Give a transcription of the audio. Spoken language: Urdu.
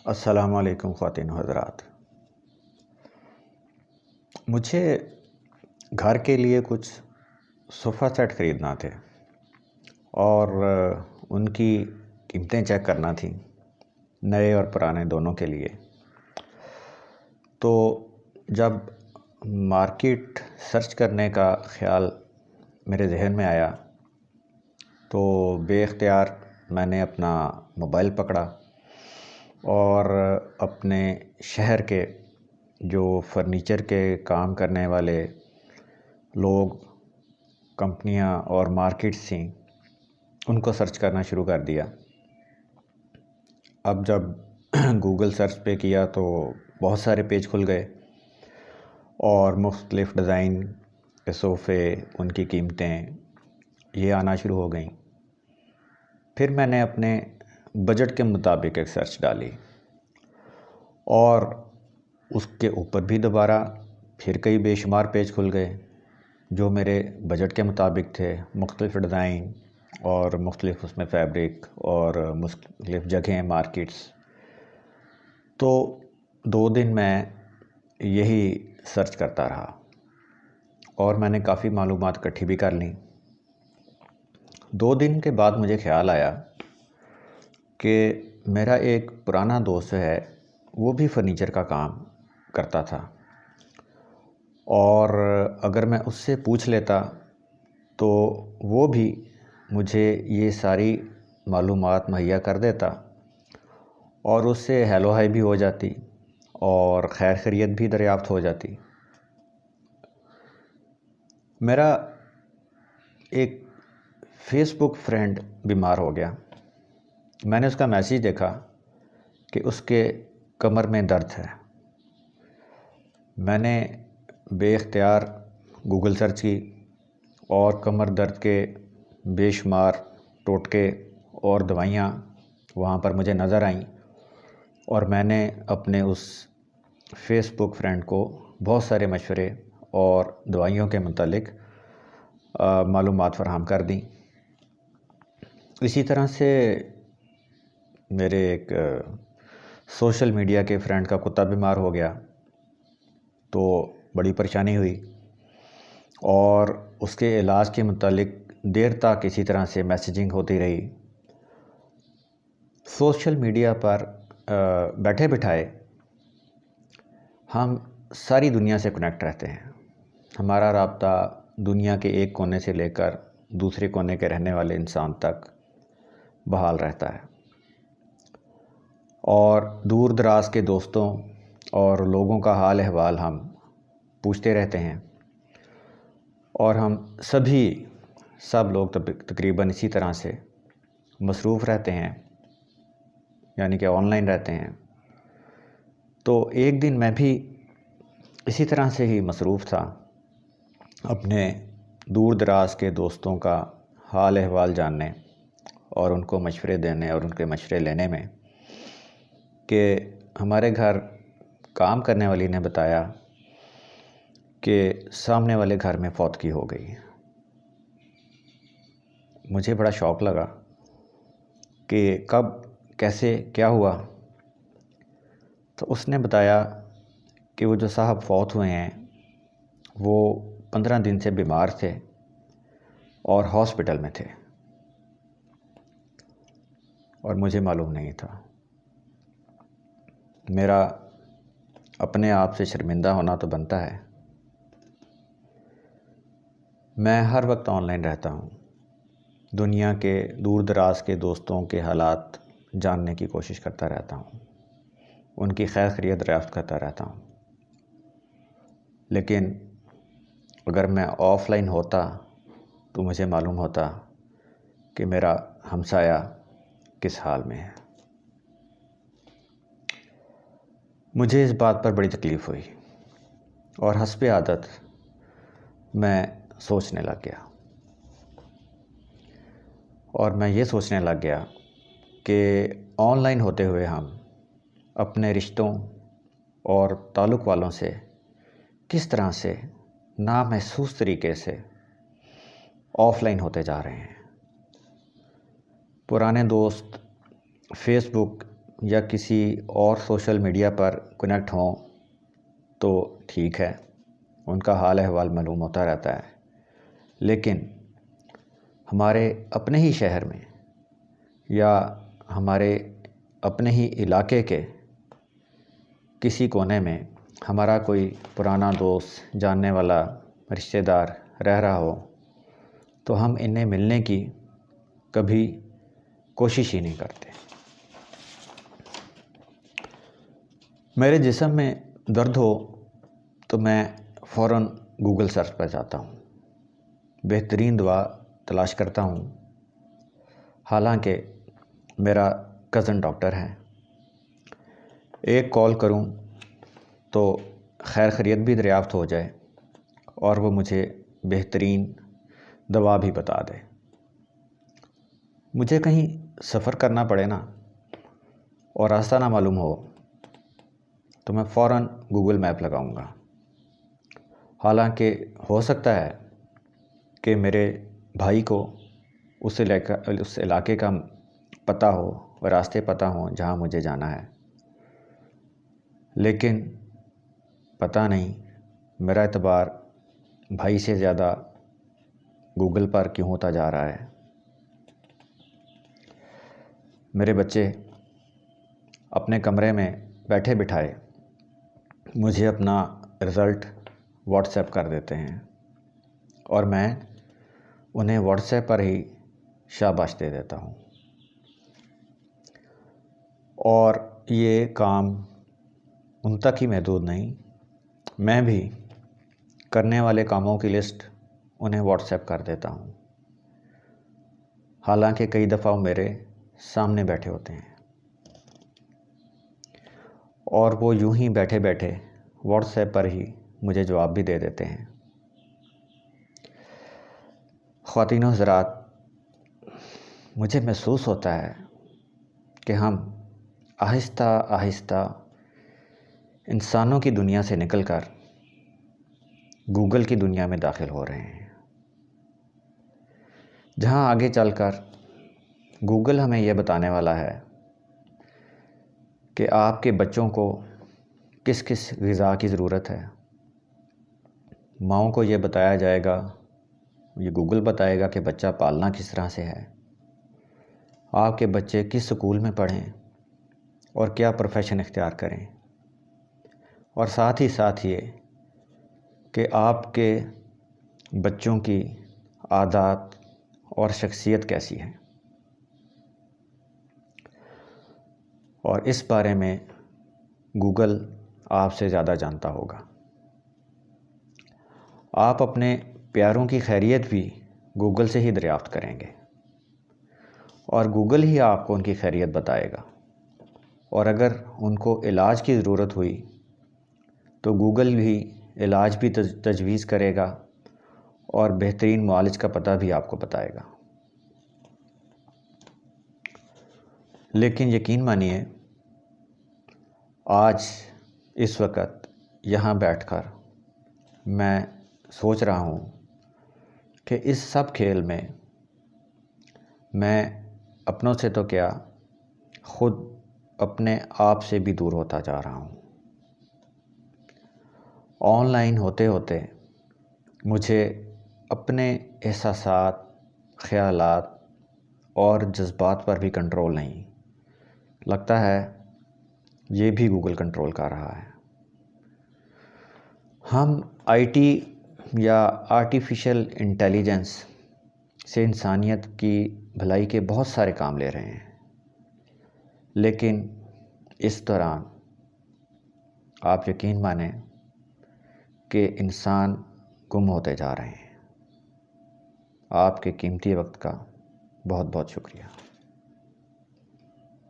السلام علیکم خواتین و حضرات۔ مجھے گھر کے لیے کچھ صوفہ سیٹ خریدنا تھے اور ان کی قیمتیں چیک کرنا تھیں، نئے اور پرانے دونوں کے لیے۔ تو جب مارکیٹ سرچ کرنے کا خیال میرے ذہن میں آیا تو بے اختیار میں نے اپنا موبائل پکڑا اور اپنے شہر کے جو فرنیچر کے کام کرنے والے لوگ، کمپنیاں اور مارکیٹس تھیں، ان کو سرچ کرنا شروع کر دیا۔ اب جب گوگل سرچ پہ کیا تو بہت سارے پیج کھل گئے اور مختلف ڈیزائن کے صوفے، ان کی قیمتیں یہ آنا شروع ہو گئیں۔ پھر میں نے اپنے بجٹ کے مطابق ایک سرچ ڈالی اور اس کے اوپر بھی دوبارہ پھر کئی بے شمار پیج کھل گئے جو میرے بجٹ کے مطابق تھے، مختلف ڈیزائن اور مختلف اس میں فیبرک اور مختلف جگہیں، مارکیٹس۔ تو 2 دن میں یہی سرچ کرتا رہا اور میں نے کافی معلومات اکٹھی بھی کر لیں۔ 2 دن کے بعد مجھے خیال آیا کہ میرا ایک پرانا دوست ہے، وہ بھی فرنیچر کا کام کرتا تھا، اور اگر میں اس سے پوچھ لیتا تو وہ بھی مجھے یہ ساری معلومات مہیا کر دیتا اور اس سے ہیلو ہائی بھی ہو جاتی اور خیر خیریت بھی دریافت ہو جاتی۔ میرا ایک فیس بک فرینڈ بیمار ہو گیا۔ میں نے اس کا میسیج دیکھا کہ اس کے کمر میں درد ہے۔ میں نے بے اختیار گوگل سرچ کی اور کمر درد کے بے شمار ٹوٹکے اور دوائیاں وہاں پر مجھے نظر آئیں، اور میں نے اپنے اس فیس بک فرینڈ کو بہت سارے مشورے اور دوائیوں کے متعلق معلومات فراہم کر دیں۔ اسی طرح سے میرے ایک سوشل میڈیا کے فرینڈ کا کتا بیمار ہو گیا تو بڑی پریشانی ہوئی، اور اس کے علاج کے متعلق دیر تک اسی طرح سے میسیجنگ ہوتی رہی۔ سوشل میڈیا پر بیٹھے بٹھائے ہم ساری دنیا سے کنیکٹ رہتے ہیں۔ ہمارا رابطہ دنیا کے ایک کونے سے لے کر دوسرے کونے کے رہنے والے انسان تک بحال رہتا ہے، اور دور دراز کے دوستوں اور لوگوں کا حال احوال ہم پوچھتے رہتے ہیں، اور ہم سب لوگ تقریباً اسی طرح سے مصروف رہتے ہیں، یعنی کہ آن لائن رہتے ہیں۔ تو ایک دن میں بھی اسی طرح سے ہی مصروف تھا اپنے دور دراز کے دوستوں کا حال احوال جاننے اور ان کو مشورے دینے اور ان کے مشورے لینے میں، کہ ہمارے گھر کام کرنے والی نے بتایا کہ سامنے والے گھر میں فوتگی ہو گئی۔ مجھے بڑا شوق لگا کہ کب، کیسے، کیا ہوا؟ تو اس نے بتایا کہ وہ جو صاحب فوت ہوئے ہیں وہ 15 دن سے بیمار تھے اور ہاسپٹل میں تھے، اور مجھے معلوم نہیں تھا۔ میرا اپنے آپ سے شرمندہ ہونا تو بنتا ہے۔ میں ہر وقت آن لائن رہتا ہوں، دنیا کے دور دراز کے دوستوں کے حالات جاننے کی کوشش کرتا رہتا ہوں، ان کی خیر خیریت دریافت کرتا رہتا ہوں۔ لیکن اگر میں آف لائن ہوتا تو مجھے معلوم ہوتا کہ میرا ہمسایہ کس حال میں ہے۔ مجھے اس بات پر بڑی تکلیف ہوئی اور حسب عادت میں سوچنے لگ گیا، اور میں یہ سوچنے لگ گیا کہ آن لائن ہوتے ہوئے ہم اپنے رشتوں اور تعلق والوں سے کس طرح سے نامحسوس طریقے سے آف لائن ہوتے جا رہے ہیں۔ پرانے دوست فیس بک یا کسی اور سوشل میڈیا پر کنیکٹ ہوں تو ٹھیک ہے، ان کا حال احوال معلوم ہوتا رہتا ہے، لیکن ہمارے اپنے ہی شہر میں یا ہمارے اپنے ہی علاقے کے کسی کونے میں ہمارا کوئی پرانا دوست، جاننے والا، رشتہ دار رہ رہا ہو تو ہم انہیں ملنے کی کبھی کوشش ہی نہیں کرتے۔ میرے جسم میں درد ہو تو میں فوراً گوگل سرچ پر جاتا ہوں، بہترین دوا تلاش کرتا ہوں۔ حالانکہ میرا کزن ڈاکٹر ہے، ایک کال کروں تو خیر خیریت بھی دریافت ہو جائے اور وہ مجھے بہترین دوا بھی بتا دے۔ مجھے کہیں سفر کرنا پڑے نا اور راستہ نہ معلوم ہو تو میں فوراً گوگل میپ لگاؤں گا۔ حالانکہ ہو سکتا ہے کہ میرے بھائی کو اس علاقے کا پتہ ہو، راستے پتہ ہوں جہاں مجھے جانا ہے، لیکن پتہ نہیں میرا اعتبار بھائی سے زیادہ گوگل پر کیوں ہوتا جا رہا ہے۔ میرے بچے اپنے کمرے میں بیٹھے بٹھائے مجھے اپنا رزلٹ واٹس ایپ کر دیتے ہیں اور میں انہیں واٹس ایپ پر ہی شاباش دے دیتا ہوں، اور یہ کام ان تک ہی محدود نہیں، میں بھی کرنے والے کاموں کی لسٹ انہیں واٹس ایپ کر دیتا ہوں، حالانکہ کئی دفعہ وہ میرے سامنے بیٹھے ہوتے ہیں اور وہ یوں ہی بیٹھے بیٹھے واٹس ایپ پر ہی مجھے جواب بھی دے دیتے ہیں۔ خواتین و حضرات، مجھے محسوس ہوتا ہے کہ ہم آہستہ آہستہ انسانوں کی دنیا سے نکل کر گوگل کی دنیا میں داخل ہو رہے ہیں، جہاں آگے چل کر گوگل ہمیں یہ بتانے والا ہے کہ آپ کے بچوں کو کس کس غذا کی ضرورت ہے۔ ماؤں کو یہ بتایا جائے گا، یہ گوگل بتائے گا کہ بچہ پالنا کس طرح سے ہے، آپ کے بچے کس سکول میں پڑھیں اور کیا پروفیشن اختیار کریں، اور ساتھ ہی یہ کہ آپ کے بچوں کی عادات اور شخصیت کیسی ہے، اور اس بارے میں گوگل آپ سے زیادہ جانتا ہوگا۔ آپ اپنے پیاروں کی خیریت بھی گوگل سے ہی دریافت کریں گے اور گوگل ہی آپ کو ان کی خیریت بتائے گا، اور اگر ان کو علاج کی ضرورت ہوئی تو گوگل بھی علاج بھی تجویز کرے گا اور بہترین معالج کا پتہ بھی آپ کو بتائے گا۔ لیکن یقین مانیے، آج اس وقت یہاں بیٹھ کر میں سوچ رہا ہوں کہ اس سب کھیل میں اپنوں سے تو کیا، خود اپنے آپ سے بھی دور ہوتا جا رہا ہوں۔ آن لائن ہوتے ہوتے مجھے اپنے احساسات، خیالات اور جذبات پر بھی کنٹرول نہیں، لگتا ہے یہ بھی گوگل کنٹرول کر رہا ہے۔ ہم آئی ٹی یا آرٹیفیشل انٹیلیجنس سے انسانیت کی بھلائی کے بہت سارے کام لے رہے ہیں، لیکن اس دوران آپ یقین مانیں کہ انسان گم ہوتے جا رہے ہیں۔ آپ کے قیمتی وقت کا بہت بہت شکریہ۔